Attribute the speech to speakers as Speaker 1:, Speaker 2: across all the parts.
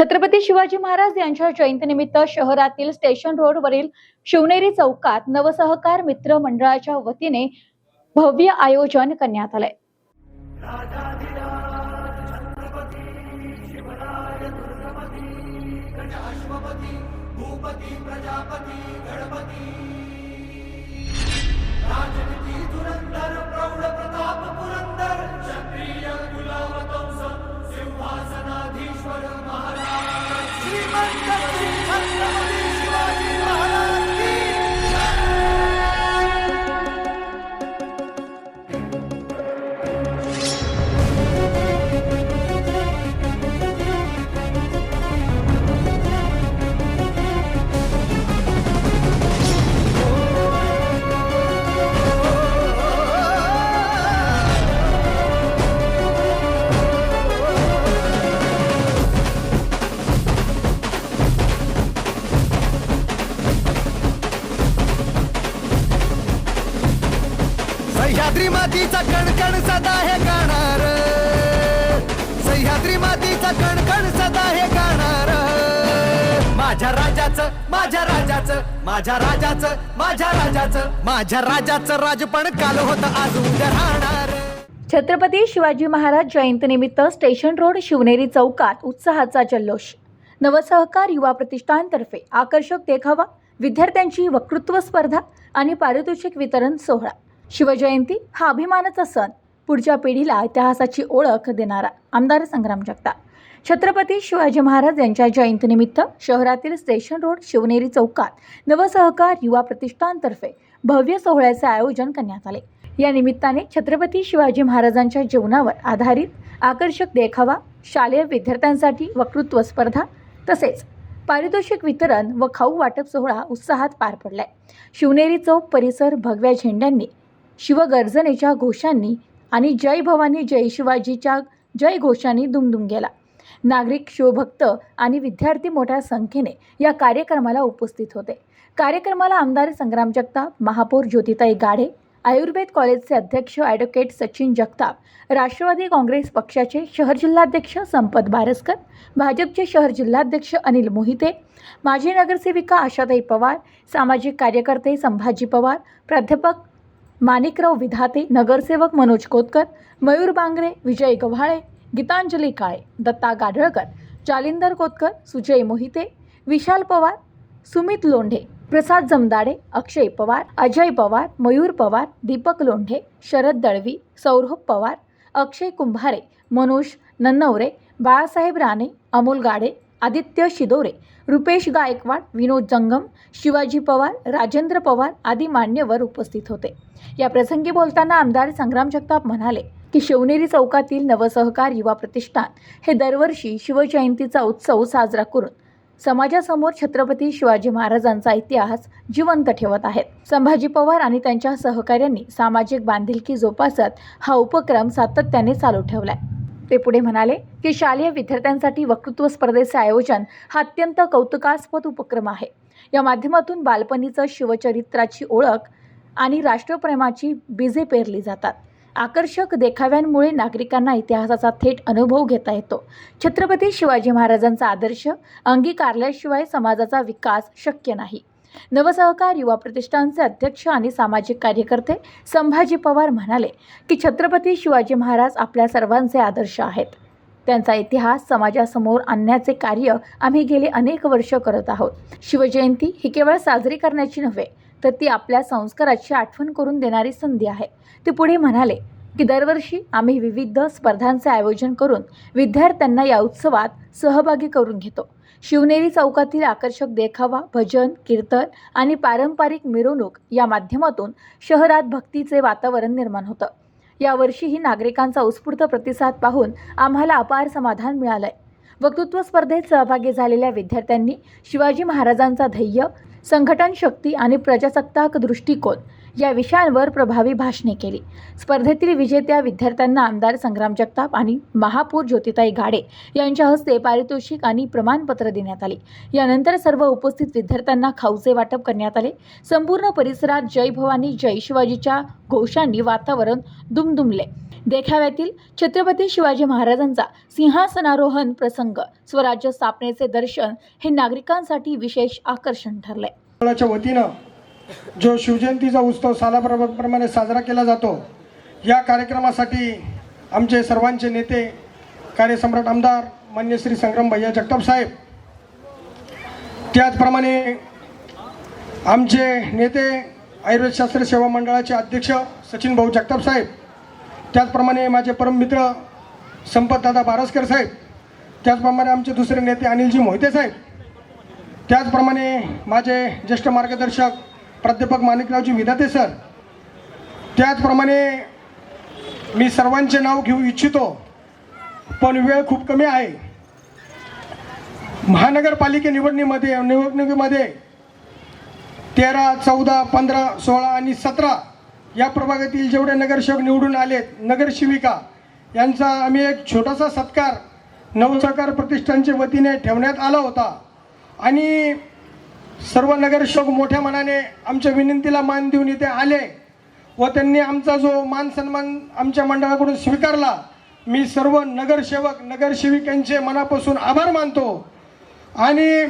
Speaker 1: छत्रपती शिवाजी महाराज यांच्या जयंतीनिमित्त शहरातील स्टेशन रोडवरील शिवनेरी चौकात नवसहकार मित्र मंडळाच्या वतीने भव्य आयोजन करण्यात आले।
Speaker 2: सह्याद्री मातीचा कणकण सदा हे गाणार, सह्याद्री मातीचा कणकण सदा हे गाणार। माझ्या राजाचं, माझ्या राजाचं, माझ्या राजाचं, माझ्या राजाचं, माझ्या राजाचं राजपण काल होतं आज उद्या राहणार।
Speaker 1: छत्रपती शिवाजी महाराज जयंतीनिमित्त स्टेशन रोड शिवनेरी चौकात उत्साहाचा जल्लोष। नवसहकार युवा प्रतिष्ठानतर्फे आकर्षक देखावा, विद्यार्थ्यांची वक्तृत्व स्पर्धा आणि पारितोषिक वितरण सोहळा। शिवजयंती हा अभिमानाचा सण, पुढच्या पिढीला इतिहासाची ओळख देणारा। आमदार संग्राम जगताप। छत्रपती शिवाजी महाराज यांच्या जयंतीनिमित्त शहरातील स्टेशन रोड शिवनेरी चौकात नवसहकार युवा प्रतिष्ठानतर्फे भव्य सोहळ्याचे आयोजन करण्यात आले। या निमित्ताने छत्रपती शिवाजी महाराजांच्या जीवनावर आधारित आकर्षक देखावा, शालेय विद्यार्थ्यांसाठी वक्तृत्व स्पर्धा तसेच पारितोषिक वितरण व खाऊ वाटप सोहळा उत्साहात पार पडलाय। शिवनेरी चौक परिसर भगव्या झेंड्यांनी, शिवगर्जनेच्या घोषांनी आणि जय भवानी जय शिवाजीच्या जय घोषांनी दुमदुम गेला। नागरिक, शिवभक्त आणि विद्यार्थी मोठ्या संख्येने या कार्यक्रमाला उपस्थित होते। कार्यक्रमाला आमदार संग्राम जगताप, महापौर ज्योतिताई गाढे, आयुर्वेद कॉलेजचे अध्यक्ष ॲडव्होकेट सचिन जगताप, राष्ट्रवादी काँग्रेस पक्षाचे शहर जिल्हाध्यक्ष संपत बारसकर, भाजपचे शहर जिल्हाध्यक्ष अनिल मोहिते, माजी नगरसेविका आशाताई पवार, सामाजिक कार्यकर्ते संभाजी पवार, प्राध्यापक माणिकराव विधाते, नगरसेवक मनोज कोतकर, मयूर बांगरे, विजय गव्हाळे, गीतांजली काळे, दत्ता गाढळकर, जालिंदर कोतकर, सुजय मोहिते, विशाल पवार, सुमित लोंढे, प्रसाद जमदाडे, अक्षय पवार, अजय पवार, मयूर पवार, दीपक लोंढे, शरद दळवी, सौरभ पवार, अक्षय कुंभारे, मनोज नन्नवरे, बाळासाहेब राणे, अमोल गाडे, आदित्य शिदोरे, रुपेश गायकवाड, विनोद जंगम, शिवाजी पवार, राजेंद्र पवार आदी मान्यवर उपस्थित होते। या प्रसंगी बोलताना आमदार संग्राम जगताप म्हणाले की शिवनेरी चौकातील नवसहकार युवा प्रतिष्ठान हे दरवर्षी शिवजयंतीचा उत्सव साजरा करून समाजासमोर छत्रपती शिवाजी महाराजांचा इतिहास जिवंत ठेवत आहेत। संभाजी पवार आणि त्यांच्या सहकाऱ्यांनी सामाजिक बांधिलकी जोपासत हा उपक्रम सातत्याने चालू ठेवलाय। ते पुढे म्हणाले की शालेय विद्यार्थ्यांसाठी वक्तृत्व स्पर्धेचे आयोजन हा अत्यंत कौतुकास्पद उपक्रम आहे। या माध्यमातून बालपणीचं शिवचरित्राची ओळख आणि राष्ट्रप्रेमाची बीजे पेरली जातात। आकर्षक देखाव्यांमुळे नागरिकांना इतिहासाचा थेट अनुभव घेता येतो। छत्रपती शिवाजी महाराजांचा आदर्श अंगीकारल्याशिवाय समाजाचा विकास शक्य नाही। नवसहकार युवा प्रतिष्ठानचे अध्यक्ष आणि सामाजिक कार्यकर्ते संभाजी पवार म्हणाले की छत्रपती शिवाजी महाराज आपल्या सर्वांचे आदर्श आहेत। त्यांचा इतिहास समाजासमोर आणण्याचे कार्य आम्ही गेले अनेक वर्ष करत आहोत। शिवजयंती ही केवळ साजरी करण्याची नव्हे तर ती आपल्या संस्काराची आठवण करून देणारी संधी आहे। ते पुढे म्हणाले की दरवर्षी आम्ही विविध स्पर्धांचे आयोजन करून विद्यार्थ्यांना या उत्सवात सहभागी करून घेतो। शिवनेरी चौकातील आकर्षक देखावा, भजन, कीर्तन आणि पारंपरिक मिरवणूक या माध्यमातून शहरात भक्तीचे वातावरण निर्माण होतं। यावर्षीही नागरिकांचा उत्स्फूर्त प्रतिसाद पाहून आम्हाला अपार समाधान मिळालंय। वक्तृत्व स्पर्धेत सहभागी झालेल्या विद्यार्थ्यांनी शिवाजी महाराजांचा धैर्य, संघटन शक्ती आणि प्रजासत्ताक दृष्टिकोन या विषयांवर प्रभावी भाषणे केली। स्पर्धेतील विजेत्या विद्यार्थ्यांना आमदार संग्राम जगताप आणि महापौर ज्योतिताई गाढे यांच्या हस्ते पारितोषिक आणि प्रमाणपत्र देण्यात आले। यानंतर सर्व उपस्थित विद्यार्थ्यांना खाऊचे वाटप करण्यात आले। संपूर्ण परिसरात जय भवानी जय शिवाजीच्या घोषांनी वातावरण दुमदुमले। देखाव्यातील छत्रपती शिवाजी महाराजांचा सिंहासनारोहण प्रसंग, स्वराज्य स्थापनेचे दर्शन हे नागरिकांसाठी विशेष आकर्षण ठरले.
Speaker 3: मंडळाच्या वतीनं जो शिवजयंतीचा उत्सव सालाप्रमाणे साजरा केला जातो, या कार्यक्रमासाठी आमचे सर्वांचे नेते कार्यसम्राट आमदार मान्य श्री संग्राम भैया जगताप साहेब, त्याचप्रमाणे आमचे नेते आयुर्वेदशास्त्र सेवा मंडळाचे अध्यक्ष सचिन भाऊ जगताप साहेब, त्याचप्रमाणे माझे परममित्र संपतदादा बारसकर साहेब, त्याचप्रमाणे आमचे दुसरे नेते अनिलजी मोहिते साहेब, त्याचप्रमाणे माझे ज्येष्ठ मार्गदर्शक प्राध्यापक माणिकरावजी विधाते सर, त्याचप्रमाणे मी सर्वांचे नाव घेऊ इच्छितो पण वेळ खूप कमी आहे. महानगरपालिके निवडणुकीमध्ये 13, 14, 15, 16 आणि 17 या प्रभागातील जेवढे नगरसेवक निवडून आलेत, नगरसेविका यांचा आम्ही एक छोटासा सत्कार नवसहकार प्रतिष्ठानच्या वतीने ठेवण्यात आला होता आणि सर्व नगरसेवक मोठ्या मनाने आमच्या विनंतीला मान देऊन इथे आले व त्यांनी आमचा जो मान सन्मान आमच्या मंडळाकडून स्वीकारला. मी सर्व नगरसेवक नगरसेविकांचे मनापासून आभार मानतो आणि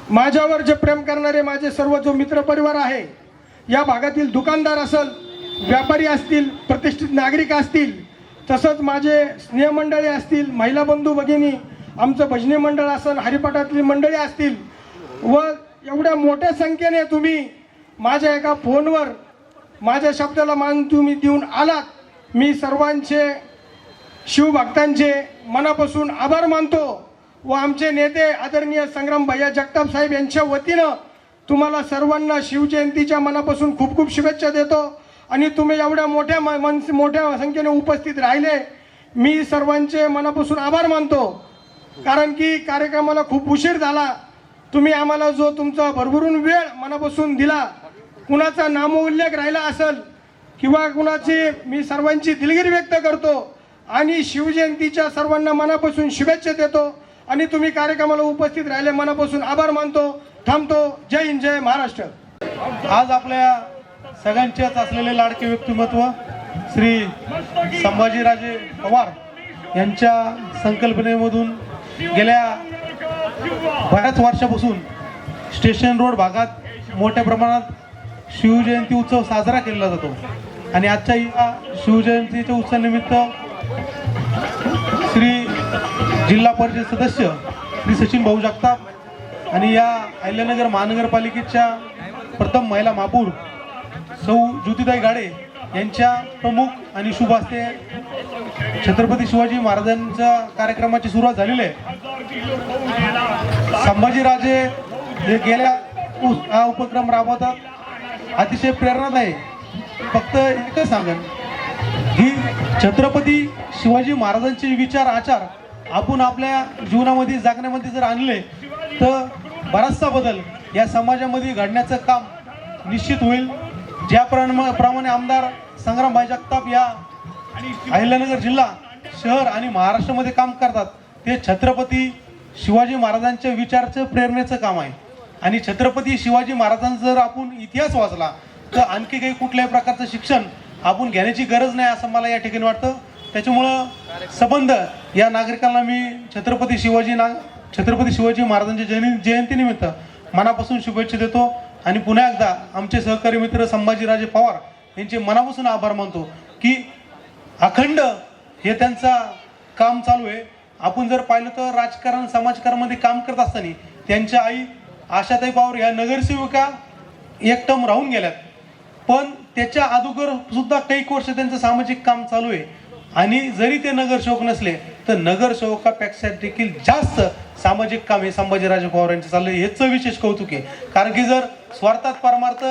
Speaker 3: माझ्यावर जे प्रेम करणारे माझे सर्व जो मित्रपरिवार आहे, या भागातील दुकानदार असेल, व्यापारी असतील, प्रतिष्ठित नागरिक असतील, तसंच माझे स्नेहमंडळी असतील, महिला बंधू भगिनी, आमचं भजनी मंडळ असेल, हरिपाठातली मंडळी असतील व एवढ्या मोठ्या संख्येने तुम्ही माझ्या एका फोनवर माझ्या शब्दाला मान तुम्ही देऊन आलात. मी सर्वांचे शिवभक्तांचे मनापासून आभार मानतो व आमचे नेते आदरणीय संग्राम भैया जगताप साहेब यांच्या वतीनं तुम्हाला सर्वांना शिवजयंतीच्या मनापासून खूप खूप शुभेच्छा देतो आणि तुम्ही एवढ्या मोठ्या संख्येने उपस्थित राहिले, मी सर्वांचे मनापासून आभार मानतो. कारण की कार्यक्रमाला खूप उशीर झाला, तुम्ही आम्हाला जो तुमचा भरभरून वेळ मनापासून दिला, कुणाचा नामोल्लेख राहिला असेल किंवा कुणाची, मी सर्वांची दिलगिरी व्यक्त करतो आणि शिवजयंतीच्या सर्वांना मनापासून शुभेच्छा देतो आणि तुम्ही कार्यक्रमाला उपस्थित राहिले मनापासून आभार मानतो. थांबतो. जय हिंद, जय महाराष्ट्र.
Speaker 4: आज आपल्या सगळ्यांचेच असलेले लाडके व्यक्तिमत्व श्री संभाजीराजे पवार यांच्या संकल्पनेमधून गेल्या बऱ्याच वर्षापासून स्टेशन रोड भागात मोठ्या प्रमाणात शिवजयंती उत्सव साजरा केला जातो आणि आजच्या या शिवजयंतीच्या उत्सवानिमित्त श्री जिल्हा परिषद सदस्य श्री सचिन भाऊ जगताप आणि या अहिल्यानगर महानगरपालिकेच्या प्रथम महिला महापौर सौ ज्योतिताई गाडे यांच्या प्रमुख आणि शुभ हस्ते छत्रपती शिवाजी महाराजांच्या कार्यक्रमाची सुरुवात झालेली आहे. संभाजीराजे हे गेल्या हा उपक्रम राबवतात, अतिशय प्रेरणादायी. फक्त एकच सांगेन की छत्रपती शिवाजी महाराजांचे विचार आचार आपण आपल्या जीवनामध्ये जगण्यामध्ये जर आणले तर बराचसा बदल या समाजामध्ये घडण्याचं काम निश्चित होईल. ज्याप्रमाणे आमदार संग्रामभाई जगताप या अहिल्यानगर जिल्हा शहर आणि महाराष्ट्रामध्ये काम करतात, ते छत्रपती शिवाजी महाराजांच्या विचाराचं प्रेरणेचं काम आहे. आणि छत्रपती शिवाजी महाराजांचा जर आपण इतिहास वाचला तर आणखी काही कुठल्याही प्रकारचं शिक्षण आपण घेण्याची गरज नाही असं मला या ठिकाणी वाटतं. त्याच्यामुळं संबंध या नागरिकांना मी छत्रपती शिवाजी महाराजांच्या जयंतीनिमित्त मनापासून शुभेच्छा देतो आणि पुन्हा एकदा आमचे सहकारी मित्र संभाजीराजे पवार यांचे मनापासून आभार मानतो की अखंड हे त्यांचा काम चालू आहे. आपण जर पाहिलं तर राजकारण समाजकारणामध्ये काम करत असताना त्यांच्या आई आशाताई पवार ह्या नगरसेविका एक टर्म राहून गेल्यात, पण त्याच्या अगोदर सुद्धा काही वर्ष त्यांचं सामाजिक काम चालू आहे आणि जरी ते नगरसेवक नसले तर नगरसेवकापेक्षा देखील जास्त सामाजिक काम हे संभाजीराजे पवार यांचं चाललं आहे. हेच विशेष कौतुक आहे. कारण की जर स्वार्थात परमार्थ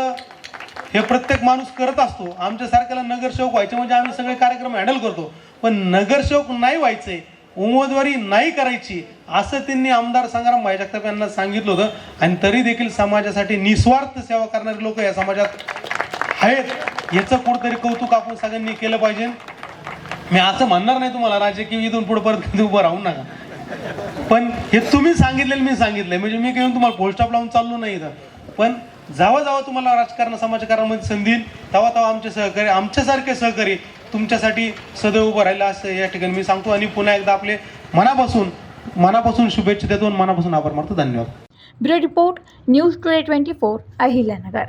Speaker 4: हे प्रत्येक माणूस करत असतो, आमच्यासारख्याला नगरसेवक व्हायचे म्हणजे आम्ही सगळे कार्यक्रम हँडल करतो, पण नगरसेवक नाही व्हायचे, उमेदवारी नाही करायची असं त्यांनी आमदार संग्रामभाई जगताप यांना सांगितलं होतं. आणि तरी देखील समाजासाठी निस्वार्थ सेवा करणारे लोक या समाजात आहेत. याचं कुठंतरी कौतुक आपण सगळ्यांनी केलं पाहिजे. मी असं म्हणणार नाही तुम्हाला राजे की इथून पुढे परत उभं राहून नका, पण हे तुम्ही सांगितलेलं मी सांगितलंय, म्हणजे मी काही तुम्हाला पोल स्टॉप लावून चाललो नाही इथं. पण जेव्हा तुम्हाला राजकारण समाजकारणामध्ये संधी येईल तेव्हा आमचे सहकारी आमच्यासारखे सहकारी तुमच्यासाठी सदैव उभं राहिलं असं या ठिकाणी मी सांगतो आणि पुन्हा एकदा आपले मनापासून शुभेच्छा देतो आणि मनापासून आभार मानतो. धन्यवाद.
Speaker 1: Bureau report news today 24 Ahilyanagar.